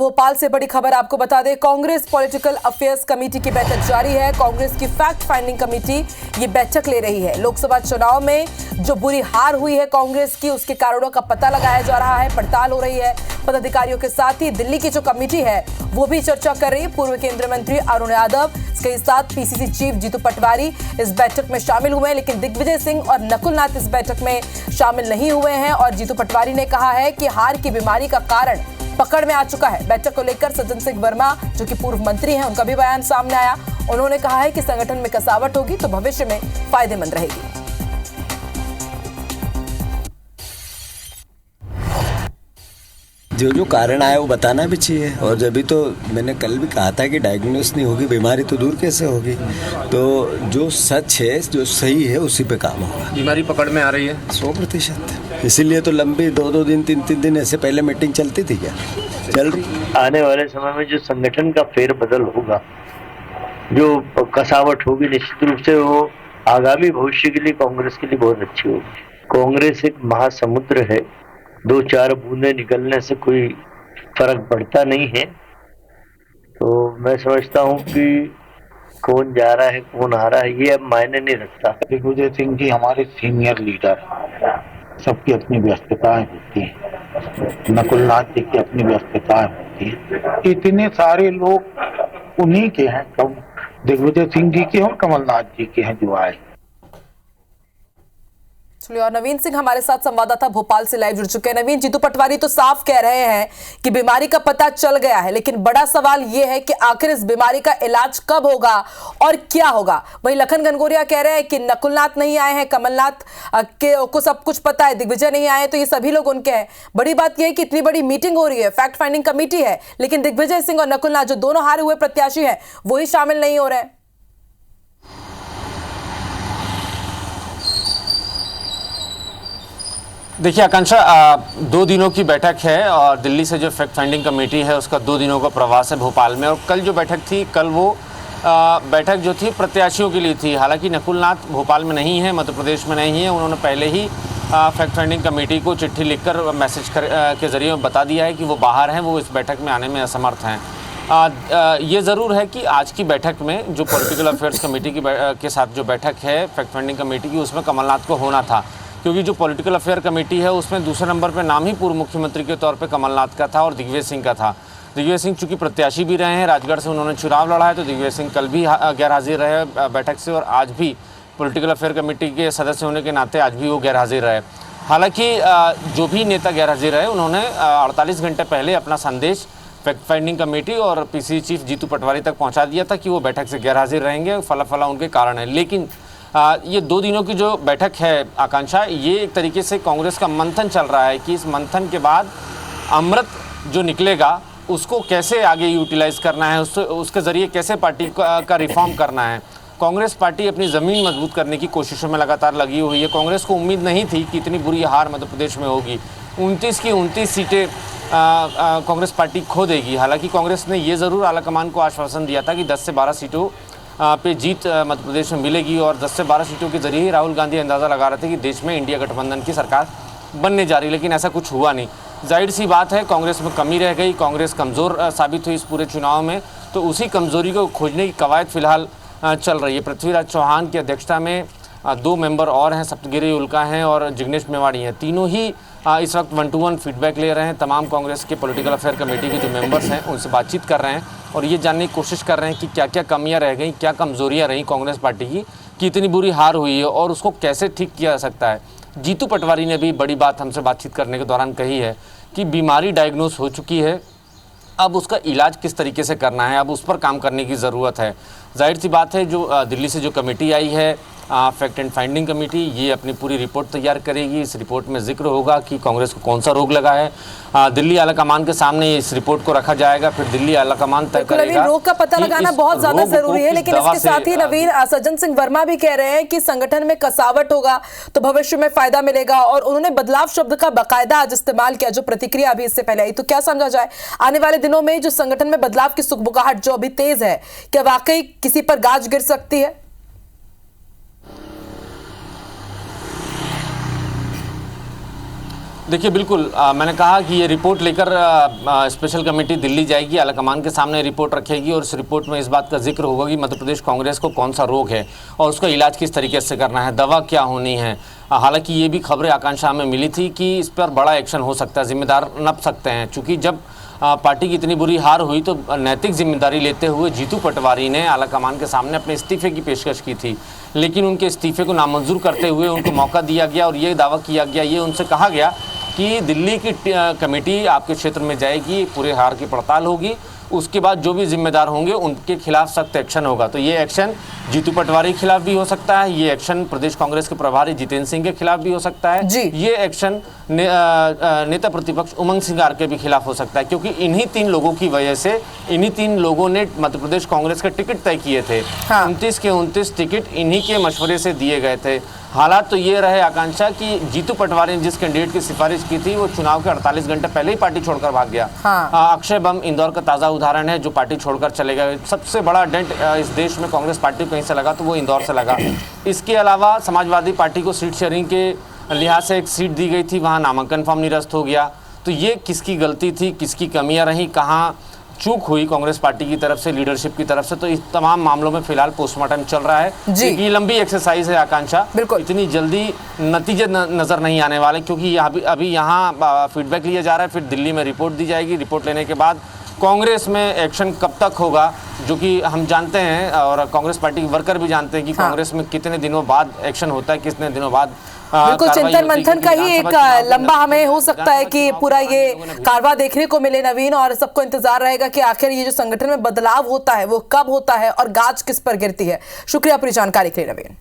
भोपाल से बड़ी खबर आपको बता दें, कांग्रेस पॉलिटिकल अफेयर्स कमेटी की बैठक जारी है। कांग्रेस की फैक्ट फाइंडिंग कमेटी ये बैठक ले रही है। लोकसभा चुनाव में जो बुरी हार हुई है कांग्रेस की, उसके कारणों का पता लगाया जा रहा है, पड़ताल हो रही है पदाधिकारियों के साथ ही। दिल्ली की जो कमेटी है वो भी चर्चा कर रही है। पूर्व केंद्रीय मंत्री अरुण यादव के साथ पीसीसी चीफ जीतू पटवारी इस बैठक में शामिल हुए हैं, लेकिन दिग्विजय सिंह और नकुल नाथ इस बैठक में शामिल नहीं हुए हैं। और जीतू पटवारी ने कहा है कि हार की बीमारी का कारण पकड़ में आ चुका है। बैठक को लेकर सज्जन सिंह वर्मा जो कि पूर्व मंत्री हैं, उनका भी बयान सामने आया। उन्होंने कहा है कि संगठन में कसावट होगी तो भविष्य में फायदेमंद रहेगी। जो कारण आया वो बताना भी चाहिए। और जब तो मैंने कल भी कहा था कि डायग्नोस नहीं होगी बीमारी तो दूर कैसे होगी। तो जो सच है, जो सही है, उसी पे काम होगा। बीमारी पकड़ में आ रही है 100%। इसीलिए तो लंबी 2-2 दिन 3-3 दिन ऐसे पहले मीटिंग चलती थी, क्या चल रही। आने वाले समय में जो संगठन का फेरबदल होगा, जो कसावट होगी, निश्चित रूप से वो आगामी भविष्य के लिए कांग्रेस के लिए बहुत अच्छी होगी। कांग्रेस एक महासमुद्र है, 2-4 बूंदे निकलने से कोई फर्क पड़ता नहीं है। तो मैं समझता हूँ कि कौन जा रहा है कौन आ रहा है ये अब मायने नहीं रखता। दिग्विजय सिंह जी हमारे सीनियर लीडर हैं, सबकी अपनी व्यस्तताएं होती हैं। नकुल नाथ जी की अपनी व्यस्तताएं होती हैं। इतने सारे लोग उन्हीं के हैं, दिग्विजय सिंह जी के और कमलनाथ जी के हैं जो आए। और नवीन सिंह हमारे साथ संवाददाता भोपाल से लाइव जुड़ चुके हैं। नवीन, जीतू पटवारी तो साफ कह रहे हैं कि बीमारी का पता चल गया है, लेकिन बड़ा सवाल यह है कि आखिर इस बीमारी का इलाज कब होगा और क्या होगा। वहीं लखन घनघोरिया कह रहे हैं कि नकुलनाथ नहीं आए हैं, कमलनाथ को सब कुछ पता है, दिग्विजय नहीं आए तो ये सभी लोग उनके हैं। बड़ी बात यह है कि इतनी बड़ी मीटिंग हो रही है, फैक्ट फाइंडिंग कमेटी है, लेकिन दिग्विजय सिंह और नकुलनाथ जो दोनों हारे हुए प्रत्याशी हैं वही शामिल नहीं हो रहे हैं। देखिए आकांक्षा, 2 दिनों की बैठक है और दिल्ली से जो फैक्ट फाइंडिंग कमेटी है उसका 2 दिनों का प्रवास है भोपाल में। और कल जो बैठक थी, कल वो बैठक जो थी प्रत्याशियों के लिए थी। हालांकि नकुल नाथ भोपाल में नहीं है, मध्य प्रदेश में नहीं है। उन्होंने पहले ही फैक्ट फाइंडिंग कमेटी को चिट्ठी लिखकर मैसेज के जरिए बता दिया है कि वो बाहर हैं, वो इस बैठक में आने में असमर्थ हैं। ये ज़रूर है कि आज की बैठक में जो पॉलिटिकल अफेयर्स कमेटी के साथ जो बैठक है फैक्ट फाइंडिंग कमेटी की, उसमें कमलनाथ को होना था, क्योंकि जो पॉलिटिकल अफेयर कमेटी है उसमें दूसरे नंबर पे नाम ही पूर्व मुख्यमंत्री के तौर पे कमलनाथ का था और दिग्विजय सिंह का था। दिग्विजय सिंह चूंकि प्रत्याशी भी रहे हैं, राजगढ़ से उन्होंने चुनाव लड़ा है, तो दिग्विजय सिंह कल भी गैर हाजिर रहे बैठक से और आज भी पॉलिटिकल अफेयर कमेटी के सदस्य होने के नाते आज भी वो गैर हाजिर रहे। हालांकि जो भी नेता गैर हाजिर रहे उन्होंने 48 घंटे पहले अपना संदेश फैक्ट फाइंडिंग कमेटी और पीसीसी चीफ जीतू पटवारी तक पहुँचा दिया था कि वो बैठक से गैर हाजिर रहेंगे। फला उनके कारण है। लेकिन ये 2 दिनों की जो बैठक है आकांक्षा, ये एक तरीके से कांग्रेस का मंथन चल रहा है कि इस मंथन के बाद अमृत जो निकलेगा उसको कैसे आगे यूटिलाइज करना है, उसके ज़रिए कैसे पार्टी का रिफॉर्म करना है। कांग्रेस पार्टी अपनी ज़मीन मजबूत करने की कोशिशों में लगातार लगी हुई है। कांग्रेस को उम्मीद नहीं थी कि इतनी बुरी हार मध्य प्रदेश में होगी। 29 की 29 सीटें कांग्रेस पार्टी खो देगी। हालांकि कांग्रेस ने ये ज़रूर आलाकमान को आश्वासन दिया था कि 10 से 12 सीटों पे जीत मध्य प्रदेश में मिलेगी और 10 से 12 सीटों के जरिए ही राहुल गांधी अंदाज़ा लगा रहे थे कि देश में इंडिया गठबंधन की सरकार बनने जा रही, लेकिन ऐसा कुछ हुआ नहीं। जाहिर सी बात है कांग्रेस में कमी रह गई, कांग्रेस कमज़ोर साबित हुई इस पूरे चुनाव में। तो उसी कमज़ोरी को खोजने की कवायद फिलहाल चल रही है। पृथ्वीराज चौहान की अध्यक्षता में 2 मेंबर और हैं, सप्तगिरी उल्का हैं और जिग्नेश मेवाड़ी हैं। तीनों ही इस वक्त 1-to-1 फीडबैक ले रहे हैं। तमाम कांग्रेस के पॉलिटिकल अफेयर कमेटी के जो मेंबर्स हैं उनसे बातचीत कर रहे हैं और ये जानने की कोशिश कर रहे हैं कि क्या क्या कमियां रह गई, क्या कमजोरियां रहीं कांग्रेस पार्टी की कि इतनी बुरी हार हुई है और उसको कैसे ठीक किया जा सकता है। जीतू पटवारी ने भी बड़ी बात हमसे बातचीत करने के दौरान कही है कि बीमारी डायग्नोस हो चुकी है, अब उसका इलाज किस तरीके से करना है, अब उस पर काम करने की ज़रूरत है। जाहिर सी बात है जो दिल्ली से जो कमेटी आई है फैक्ट एंड फाइंडिंग कमेटी, ये अपनी पूरी रिपोर्ट तैयार करेगी। इस रिपोर्ट में जिक्र होगा कि कांग्रेस को कौन सा रोग लगा है। दिल्ली आलाकमान के सामने इस रिपोर्ट को रखा जाएगा, फिर दिल्ली आलाकमान तय करेगा। रोग का पता लगाना बहुत ज्यादा जरूरी है, लेकिन इसके साथ ही नवीन, सज्जन सिंह वर्मा भी कह रहे हैं कि संगठन में कसावट होगा तो भविष्य में फायदा मिलेगा और उन्होंने बदलाव शब्द का बाकायदा आज इस्तेमाल किया, जो प्रतिक्रिया अभी इससे पहले आई। तो क्या समझा जाए आने वाले दिनों में जो संगठन में बदलाव की सुगबुगाहट जो अभी तेज है, क्या वाकई किसी पर गाज गिर सकती है? देखिए बिल्कुल मैंने कहा कि ये रिपोर्ट लेकर स्पेशल कमेटी दिल्ली जाएगी, आलाकमान के सामने रिपोर्ट रखेगी और इस रिपोर्ट में इस बात का जिक्र होगा कि मध्य प्रदेश कांग्रेस को कौन सा रोग है और उसका इलाज किस तरीके से करना है, दवा क्या होनी है। हालांकि ये भी खबरें आकांक्षा में मिली थी कि इस पर बड़ा एक्शन हो सकता है, जिम्मेदार नप सकते हैं, चूँकि जब पार्टी की इतनी बुरी हार हुई तो नैतिक जिम्मेदारी लेते हुए जीतू पटवारी ने आलाकमान के सामने अपने इस्तीफे की पेशकश की थी, लेकिन उनके इस्तीफे को नामंजूर करते हुए उनको मौका दिया गया और ये दावा किया गया, ये उनसे कहा गया कि दिल्ली की कमेटी आपके क्षेत्र में जाएगी, पूरे हार की पड़ताल होगी, उसके बाद जो भी जिम्मेदार होंगे उनके खिलाफ सख्त एक्शन होगा। तो ये एक्शन जीतू पटवारी के खिलाफ भी हो सकता है, ये एक्शन प्रदेश कांग्रेस के प्रभारी जितेंद्र सिंह के खिलाफ भी हो सकता है, ये एक्शन नेता प्रतिपक्ष उमंग सिंह के भी खिलाफ हो सकता है, क्योंकि इन्हीं 3 लोगों की वजह से इन्हीं 3 लोगों ने मध्य प्रदेश कांग्रेस के टिकट तय किए थे। 29 के 29 टिकट इन्हीं के मशवरे से दिए गए थे। हालात तो ये रहे आकांक्षा कि जीतू पटवारी ने जिस कैंडिडेट की सिफारिश की थी वो चुनाव के 48 घंटे पहले ही पार्टी छोड़कर भाग गया। अक्षय बम इंदौर का ताज़ा उदाहरण है, जो पार्टी छोड़कर चले गए। सबसे बड़ा डेंट इस देश में कांग्रेस पार्टी को कहीं से लगा तो वो इंदौर से लगा। इसके अलावा समाजवादी पार्टी को सीट शेयरिंग के लिहाज से एक सीट दी गई थी, वहाँ नामांकन फॉर्म निरस्त हो गया। तो ये किसकी गलती थी, किसकी कमियां रहीं, कहाँ चूक हुई कांग्रेस पार्टी की तरफ से, लीडरशिप की तरफ से, तो इस तमाम मामलों में फिलहाल पोस्टमार्टम चल रहा है। ये लंबी एक्सरसाइज है आकांक्षा, इतनी जल्दी नतीजे नजर नहीं आने वाले, क्योंकि अभी यहाँ फीडबैक लिया जा रहा है, फिर दिल्ली में रिपोर्ट दी जाएगी। रिपोर्ट लेने के बाद कांग्रेस में एक्शन कब तक होगा, जो कि हम जानते हैं और कांग्रेस पार्टी के वर्कर भी जानते हैं कि कांग्रेस में कितने दिनों बाद एक्शन होता है, कितने दिनों बाद बिल्कुल चिंतन मंथन का ही एक लंबा हमें हो सकता है कि पूरा ये कारवा देखने को मिले नवीन, और सबको इंतजार रहेगा कि आखिर ये जो संगठन में बदलाव होता है वो कब होता है और गाज किस पर गिरती है। शुक्रिया पूरी जानकारी के लिए नवीन।